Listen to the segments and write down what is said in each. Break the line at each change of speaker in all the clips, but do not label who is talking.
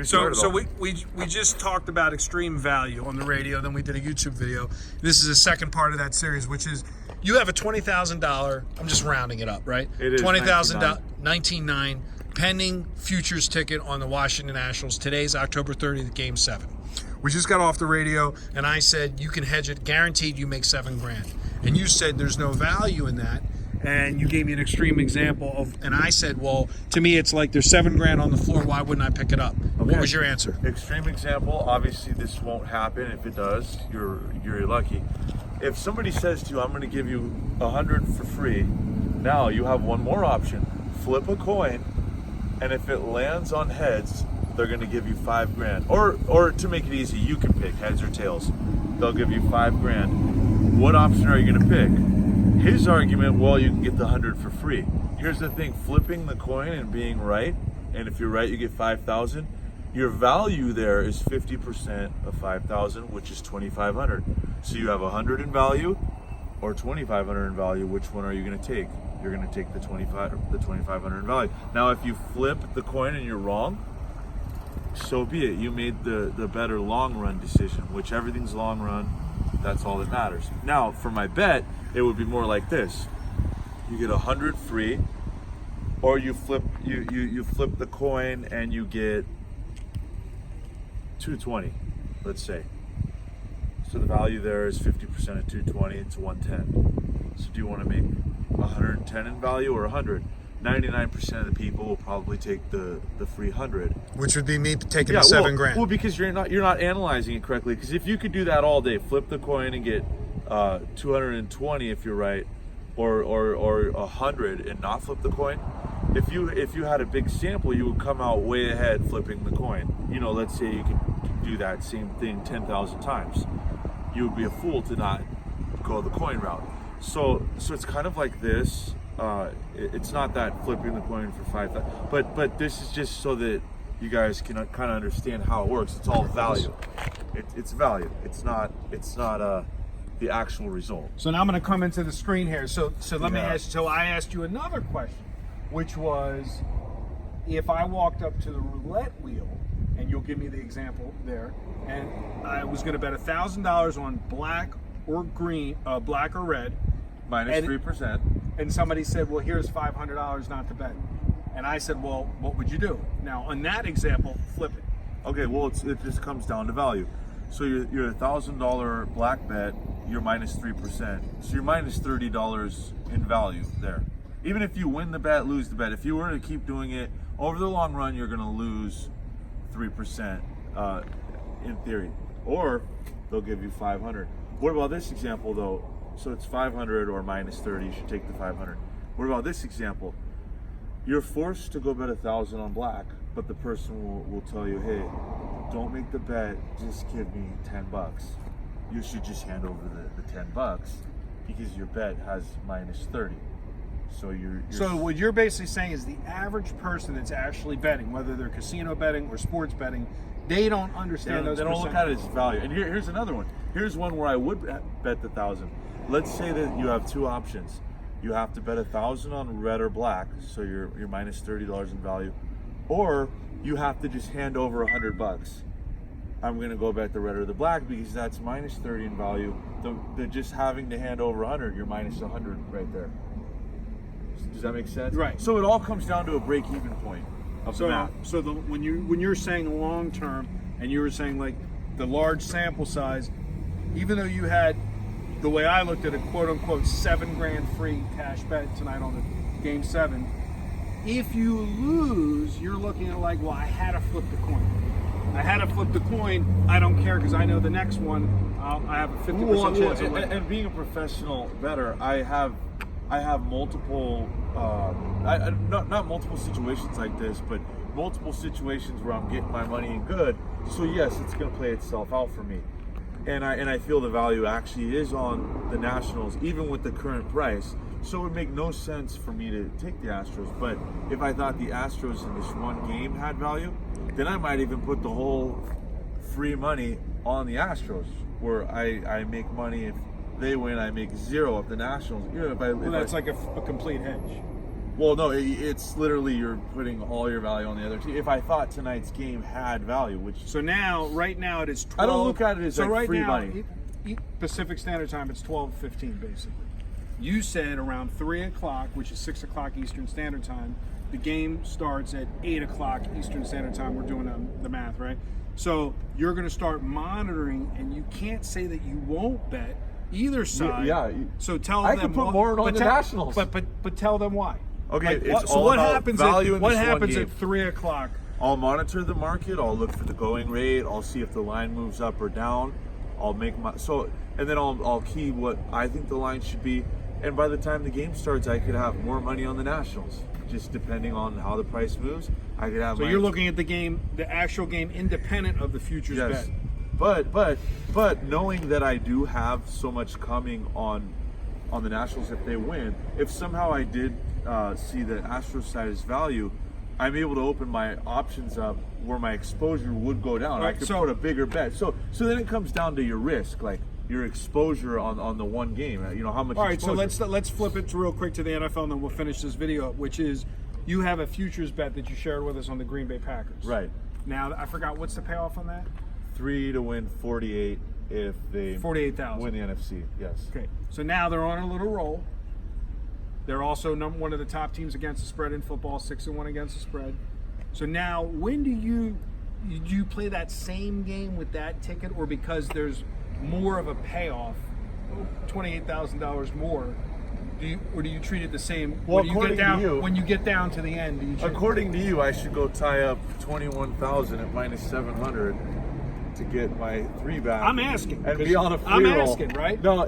So
all.
we just talked about extreme value on the radio, then we did a YouTube video. This is the second part of that series, which is you have a $20,000, I'm just rounding it up, right?
It is
$20,000, 19.9 pending futures ticket on the Washington Nationals. Today's October 30th, Game 7. We just got off the radio, and I said you can hedge it, guaranteed you make $7,000. And you said there's no value in that. And you gave me an extreme example of, and I said, well, to me, it's like there's $7,000 on the floor. Why wouldn't I pick it up? Okay. What was your answer?
Extreme example. Obviously, this won't happen. If it does, you're lucky. If somebody says to you, "I'm going to give you 100 for free," now you have one more option: flip a coin, and if it lands on heads, they're going to give you $5,000. Or to make it easy, you can pick heads or tails. They'll give you $5,000. What option are you going to pick? His argument, well, you can get the 100 for free. Here's the thing: flipping the coin and being right, and if you're right, you get 5,000. Your value there is 50% of 5,000, which is 2,500. So you have 100 in value or 2,500 in value. Which one are you going to take? You're going to take the 2,500 in value. Now, if you flip the coin and you're wrong, so be it. You made the better long run decision, which everything's long run. That's all that matters. Now, for my bet, it would be more like this: you get 100 free, or you flip the coin and you get 220, let's say. So the value there is 50% of 220. It's 110. So do you want to make 110 in value or 100? 99% of the people will probably take the free 100,
which would be me taking the $7,000.
Well, because you're not analyzing it correctly. Because if you could do that all day, flip the coin and get 220 if you're right, or 100 and not flip the coin. If you had a big sample, you would come out way ahead flipping the coin. Let's say you could do that same thing 10,000 times. You would be a fool to not go the coin route. So it's kind of like this. It's not that flipping the coin for 5,000, but this is just so that you guys can kind of understand how it works. It's all value. It's value. It's not the actual result.
So now I'm going to come into the screen here. So let me ask. So I asked you another question, which was, if I walked up to the roulette wheel, and you'll give me the example there, and I was going to bet $1,000 on black or green, black or red,
minus 3%.
And somebody said, well, here's $500 not to bet. And I said, well, what would you do? Now, on that example, flip it.
Okay, well, it just comes down to value. So you're $1,000 black bet, you're minus 3%. So you're minus $30 in value there. Even if you win the bet, lose the bet. If you were to keep doing it over the long run, you're going to lose 3% in theory. Or they'll give you 500. What about this example, though? So it's 500 or minus 30. You should take the 500. What about this example? You're forced to go bet 1,000 on black, but the person will tell you, hey, don't make the bet. Just give me $10. You should just hand over the $10 because your bet has minus 30. So
what you're basically saying is the average person that's actually betting, whether they're casino betting or sports betting, they don't understand those.
They don't look at it as value. And here's another one. Here's one where I would bet the 1,000. Let's say that you have two options. You have to bet 1,000 on red or black, so you're minus $30 in value, or you have to just hand over $100. I'm gonna go bet the red or the black because that's minus 30 in value. The just having to hand over 100, you're minus 100 right there. Does that make sense?
Right.
So it all comes down to a break-even point of the math.
So when you're saying long term, and you were saying like the large sample size, even though you had, the way I looked at it, quote unquote, $7,000 free cash bet tonight on the Game 7. If you lose, you're looking at like, well, I had to flip the coin. I had to flip the coin. I don't care because I know the next one, I have a 50% chance of winning.
And being a professional bettor, I have multiple, not multiple situations like this, but multiple situations where I'm getting my money in good. So yes, it's going to play itself out for me. And I feel the value actually is on the Nationals, even with the current price. So it would make no sense for me to take the Astros. But if I thought the Astros in this one game had value, then I might even put the whole free money on the Astros, where I make money if they win. I make zero if the Nationals.
That's like a complete hedge.
Well, no, it's literally you're putting all your value on the other team. If I thought tonight's game had value, which
So now, right now, it is 12.
I don't look at it as
so
like
right
free
now,
money.
Pacific Standard Time, it's 12:15 basically. You said around 3 o'clock, which is 6 o'clock Eastern Standard Time. The game starts at 8 o'clock Eastern Standard Time. We're doing the math, right? So you're going to start monitoring, and you can't say that you won't bet either side.
Yeah.
So tell
I
them.
could put more on the Nationals.
But tell them why.
Okay,
Like,
it's
so
all
what
about
happens
value
at,
in
what
this one
happens
game.
at 3 o'clock?
I'll monitor the market. I'll look for the going rate. I'll see if the line moves up or down. I'll make and then I'll key what I think the line should be. And by the time the game starts, I could have more money on the Nationals, just depending on how the price moves. I could have.
So you're looking at the game, the actual game, independent of the futures
yes.
bet.
But knowing that I do have so much coming on the Nationals if they win, if somehow I did see the Astros side as value, I'm able to open my options up where my exposure would go down.
Right,
I could
so-
put a bigger bet. So then it comes down to your risk, like your exposure on the one game. You know how much.
All right,
exposure.
so let's flip it real quick to the NFL, and then we'll finish this video up, which is you have a futures bet that you shared with us on the Green Bay Packers.
Right.
Now I forgot what's the payoff on that.
3 to win 48 if they
48,000.
win the NFC. Yes.
Okay, so now they're on a little roll. They're also one of the top teams against the spread in football, 6-1 against the spread. So now, when do you play that same game with that ticket, or because there's more of a payoff, $28,000 more? Or do you treat it the same?
Well,
when you
according
get down,
to you,
when you get down to the end, do you treat
according to you, I should go tie up 21,000 at minus 700 to get my 3 back.
I'm asking,
and
'cause
be on a free
I'm
roll.
asking, right?
No,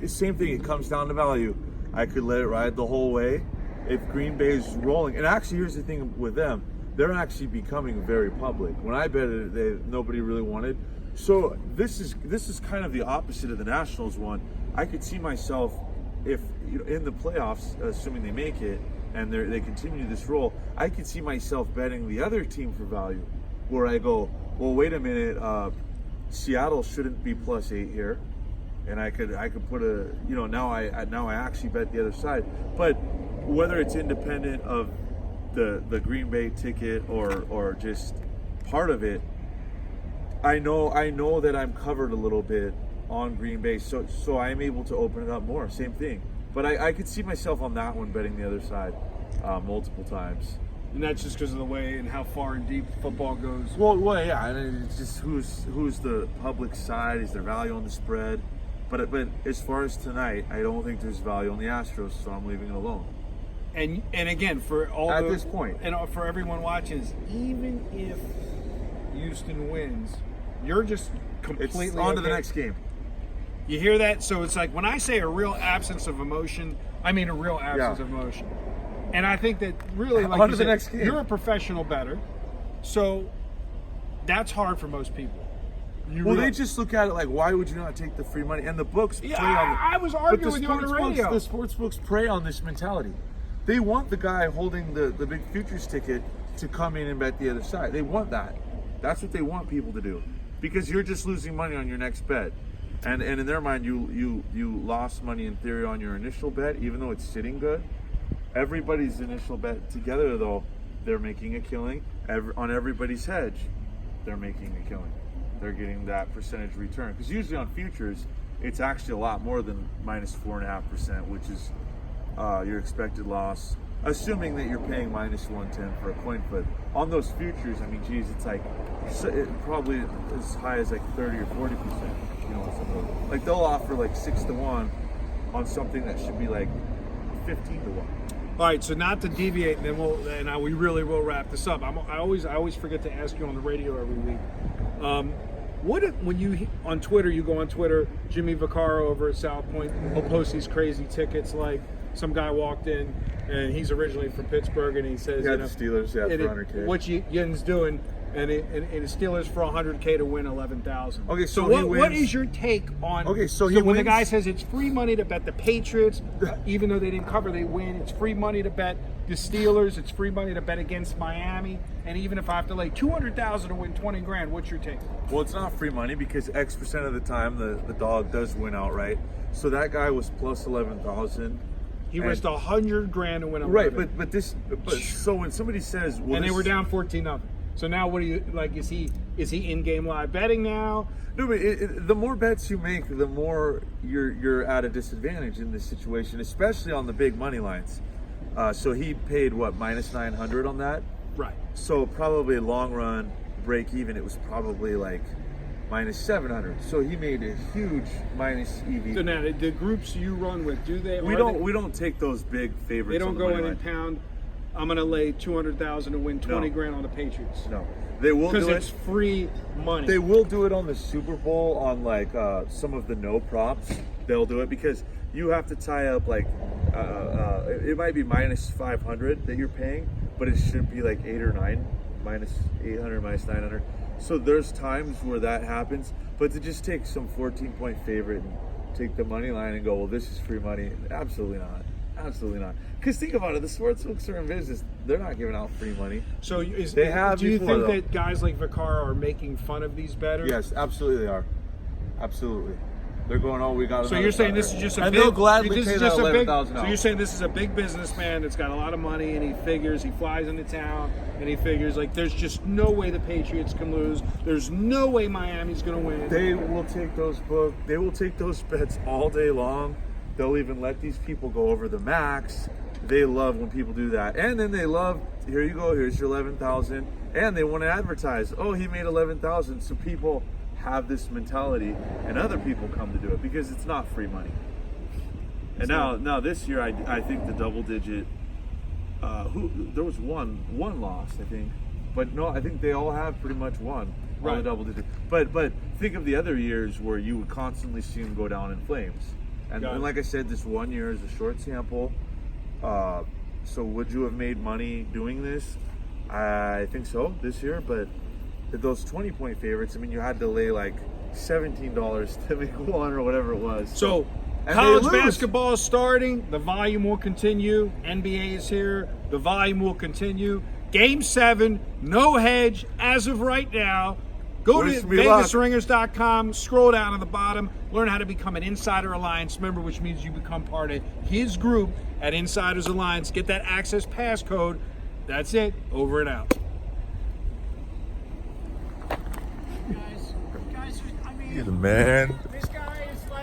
same thing. It comes down to value. I could let it ride the whole way. If Green Bay's rolling, and actually, here's the thing with them: they're actually becoming very public. When I bet it, nobody really wanted. So this is kind of the opposite of the Nationals one. I could see myself if in the playoffs, assuming they make it and they continue this roll, I could see myself betting the other team for value, where I go, well, wait a minute, Seattle shouldn't be +8 here, and I could put now I actually bet the other side. But whether it's independent of the Green Bay ticket or just part of it, I know that I'm covered a little bit on Green Bay, so I'm able to open it up more. Same thing, but I could see myself on that one betting the other side multiple times.
And that's just because of the way and how far and deep football goes.
Well, yeah, and it's just who's the public side. Is there value on the spread? But as far as tonight, I don't think there's value on the Astros, so I'm leaving it alone.
And again, for all
At this point.
and for everyone watching, is even if Houston wins, you're just completely
It's on to the
okay.
next game.
You hear that? So it's like when I say a real absence of emotion, I mean a real absence
Yeah.
of emotion. And I think that really, like
On
you
to the
said,
next game.
you're a professional bettor, so that's hard for most people.
Well, they just look at it like, why would you not take the free money? And the books
Yeah,
prey on
I was arguing with you on the radio.
The sports books prey on this mentality. They want the guy holding the big futures ticket to come in and bet the other side. They want that. That's what they want people to do, because you're just losing money on your next bet. And in their mind, you lost money in theory on your initial bet, even though it's sitting good. Everybody's initial bet together, though, they're making a killing. On everybody's hedge, they're making a killing. They're getting that percentage return. Because usually on futures, it's actually a lot more than minus 4.5%, which is your expected loss, assuming that you're paying minus 110 for a coin flip. On those futures, I mean, geez, it's like probably as high as like 30 or 40%. You know, like they'll offer like 6-1 on something that should be like 15-1.
All right, so not to deviate, and then we really will wrap this up. I always forget to ask you on the radio every week. When you on Twitter, you go on Twitter, Jimmy Vaccaro over at South Point, he'll post these crazy tickets. Like some guy walked in, and he's originally from Pittsburgh, and he says,
Yeah, the Steelers, for 100K.
What Yin's doing, and the Steelers for 100K to win 11,000.
Okay, so
what,
he wins.
what is your take on?
Okay, so he
when the
wins.
guy says it's free money to bet the Patriots, even though they didn't cover, they win. It's free money to bet the Steelers. It's free money to bet against Miami. And even if I have to lay 200,000 to win 20 grand, what's your take?
Well, it's not free money because X% of the time the dog does win outright. So that guy was plus 11,000
He risked 100 grand to win 11.
Right, but so when somebody says, well,
and they were down 14-0. So now what do you like? Is he in-game live betting now?
No, but the more bets you make, the more you're at a disadvantage in this situation, especially on the big money lines. So he paid what, minus 900 on that?
Right.
So probably long run break even, it was probably like minus 700. So he made a huge minus EV.
So now the groups you run with, do they?
We don't take those big favorites.
They don't
on the
go
money
in
line.
and pound. I'm gonna lay 200,000 to win 20
No.
grand on the Patriots.
No, they will
Because
do
it's
it.
free money.
They will do it on the Super Bowl on like some of the no props. They'll do it because you have to tie up like it might be minus 500 that you're paying, but it should be like 8 or 9, minus 800, minus 900. So there's times where that happens, but to just take some 14-point favorite and take the money line and go, well, this is free money, absolutely not. Absolutely not. Because think about it, the sportsbooks are in business. They're not giving out free money.
So
They have
do you
before,
think
though.
that guys like Vaccaro are making fun of these bettors?
Yes, absolutely they are. Absolutely. They're going, oh, we got
So
another
you're saying
better.
this is just a
and
big,
they'll gladly
this
pay
is
that
just a big,
$11,000.
so you're saying this is a big businessman that's got a lot of money and he figures, he flies into town and he figures like there's just no way the Patriots can lose. There's no way Miami's going to win.
They will take those bets all day long. They'll even let these people go over the max. They love when people do that. And then they love, here you go, here's your 11,000. And they want to advertise, oh, he made 11,000. So people have this mentality and other people come to do it because it's not free money. And now this year, I think the double digit, there was one loss, I think. But no, I think they all have pretty much won. All the double digit. But think of the other years where you would constantly see them go down in flames. And like I said, this 1 year is a short sample. So would you have made money doing this? I think so this year, but those 20-point favorites, I mean, you had to lay like $17 to make one or whatever it was.
So
And
college
they lose.
basketball is starting. The volume will continue. NBA is here. The volume will continue. Game 7, no hedge as of right now. Go
Wish
to
me luck.
VegasRingers.com, scroll down to the bottom, learn how to become an Insider Alliance member, which means you become part of his group at Insiders Alliance. Get that access passcode. That's it. Over and out.
Guys, I mean,
He's a man.